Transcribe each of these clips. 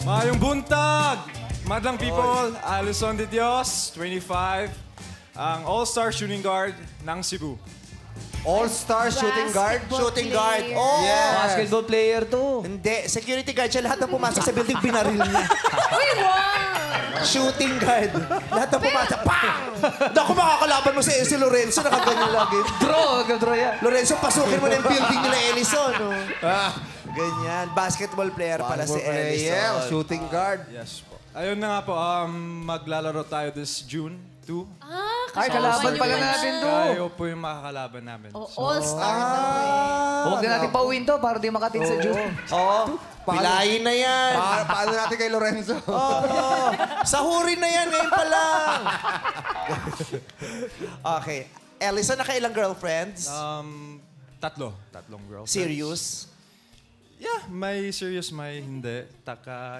Mayong buntag! Madlang people, Alison de Dios, 25, ang all-star shooting guard ng Cebu. All-star shooting guard? Shooting guard. Oh! Yes. Basketball player to. Hindi, security guard siya. Lahat na pumasok sa building, binaril niya. Uy, wow! Shooting guard. Lahat na pumasok, pang! Naku, makakalaban mo si Lorenzo, nakaganyan lagi. Draw yan. Lorenzo, pasukin mo na yung building nila Ellison. No? Ganyan. Basketball player pala si Ellison. Shooting guard. Yes po. Ayun na nga po, maglalaro tayo this June 2. Ay, kalaban pala natin to. Kayo po yung makakalaban namin. All-star Huwag na natin pauwin to para di makatin sa June. Oo. Pilayin na yan. Paano natin kay Lorenzo? Oo. Sahurin na yan ngayon pa lang. Okay. Ellison, nakailang girlfriends? Tatlong girls. Serious? Yeah, may serious, may hindi.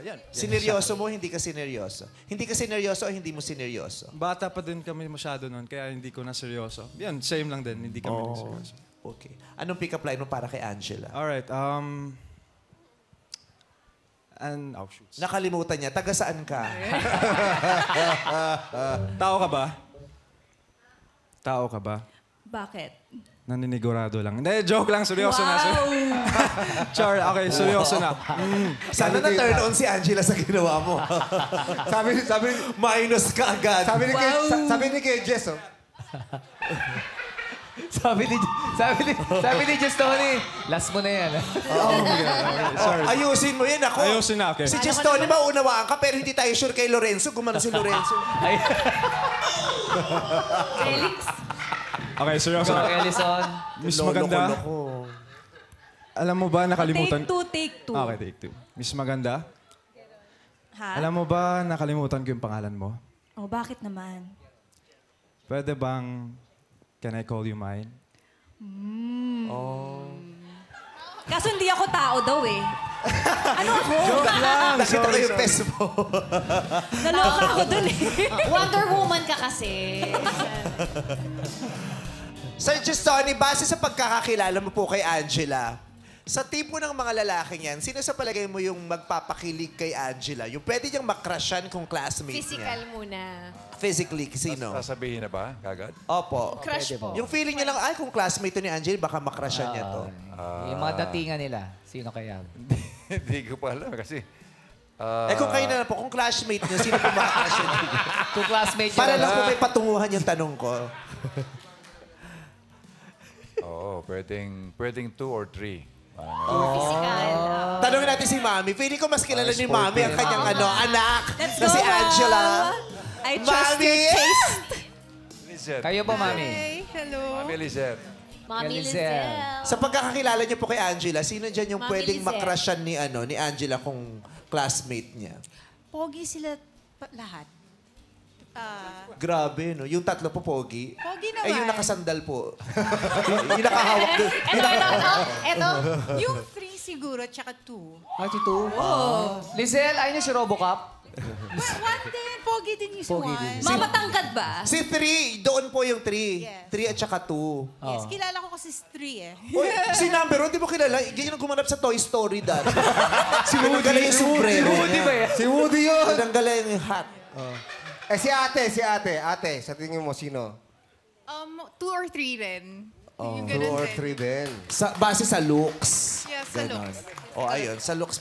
Yan. Sineryoso mo, hindi ka sineryoso. Hindi ka sineryoso o hindi mo sineryoso? Bata pa din kami masyado noon, kaya hindi ko na seryoso. Yan, same lang din, hindi kami na seryoso. Okay. Anong pick-up line mo para kay Angela? Alright, shoots. Nakalimutan niya. Taga saan ka? Tao ka ba? Tao ka ba? Bakit? Naninigurado lang. Hindi, joke lang. Seryoso na. Char, okay, seryoso na. Sana na-turn on si Angela sa ginawa mo. sabi, Minus ka agad. sabi ni kay Jess, oh. Sabi ni Just Tony, last mo na yan. Sorry. Ayusin mo yan ako. Ayusin na, okay. Si Just Tony, maunawaan ka, pero hindi tayo sure kay Lorenzo. Gumano si Lorenzo. Felix? Okay, seryoso na. Ellison. Miss Maganda. Alam mo ba, nakalimutan... Take two. Okay, take two. Miss Maganda, Ha? alam mo ba, nakalimutan ko yung pangalan mo? Oh, bakit naman? Pwede bang... Can I call you mine? Kaso hindi ako tao daw eh. Ano ako? Nakita ko yung pes mo. Naloka ako dun eh. Wonder Woman ka kasi. Sir Just Tony, base sa pagkakakilala mo po kay Angela, sa tipo ng mga lalaking yan, sino sa palagay mo yung magpapakilig kay Angela? Yung pwede niyang makrushan kung classmate Physical niya? muna. Physically, sino? Sasabihin na ba, kagad? Opo. Crush po. Yung feeling niya lang, ay, kung classmate to ni Angela, baka makrushan niya to. Yung mga datingan nila, sino kaya? Hindi ko pa alam kasi... Kung kayo na lang po, kung classmate niyo, sino po makakrushan niyo? Kung classmate Para lang po may patunguhan yung tanong ko. Oo, pwedeng 2 or 3. Physical. Tanungin natin si Mami. Feeling ko mas kilala ni Mami ang kanyang anak Let's na go, si Ma. Angela. I trust Mami! your taste. Lizette. Kayo ba, Mami? Hello. Mami Lizette. Mami Lizelle. Lizelle. Sa pagkakakilala niyo po kay Angela, sino dyan yung Mami pwedeng Lizelle. makrushan ni Angela kung classmate niya? Pogi sila lahat. Grabe, no? Yung tatlo po, pogi. Pogi naman. Yung nakasandal po. yung nakahawak doon. Ito. Yung 3 siguro, tsaka 2. Ay, ito. Lizelle, ayun yung si Robocop. One din, pogi din yung si one. Mamatangkad ba? Si 3, doon po yung 3. Yes. 3 at saka 2. Yes, kilala ko kasi si 3 eh. Uy, si number 1, di mo kilala? Ganyan ang gumanap sa Toy Story dati. si Woody. Yung sombrero. Si Woody ba yan? Si Woody yun. Tinanggalan yung hat. Si ate. Ate, sa tingin mo, sino? 2 or 3 rin. Yung 2 ganun or din. 3 din. Base sa looks. Yes, sa looks. O, ayun. Sa looks.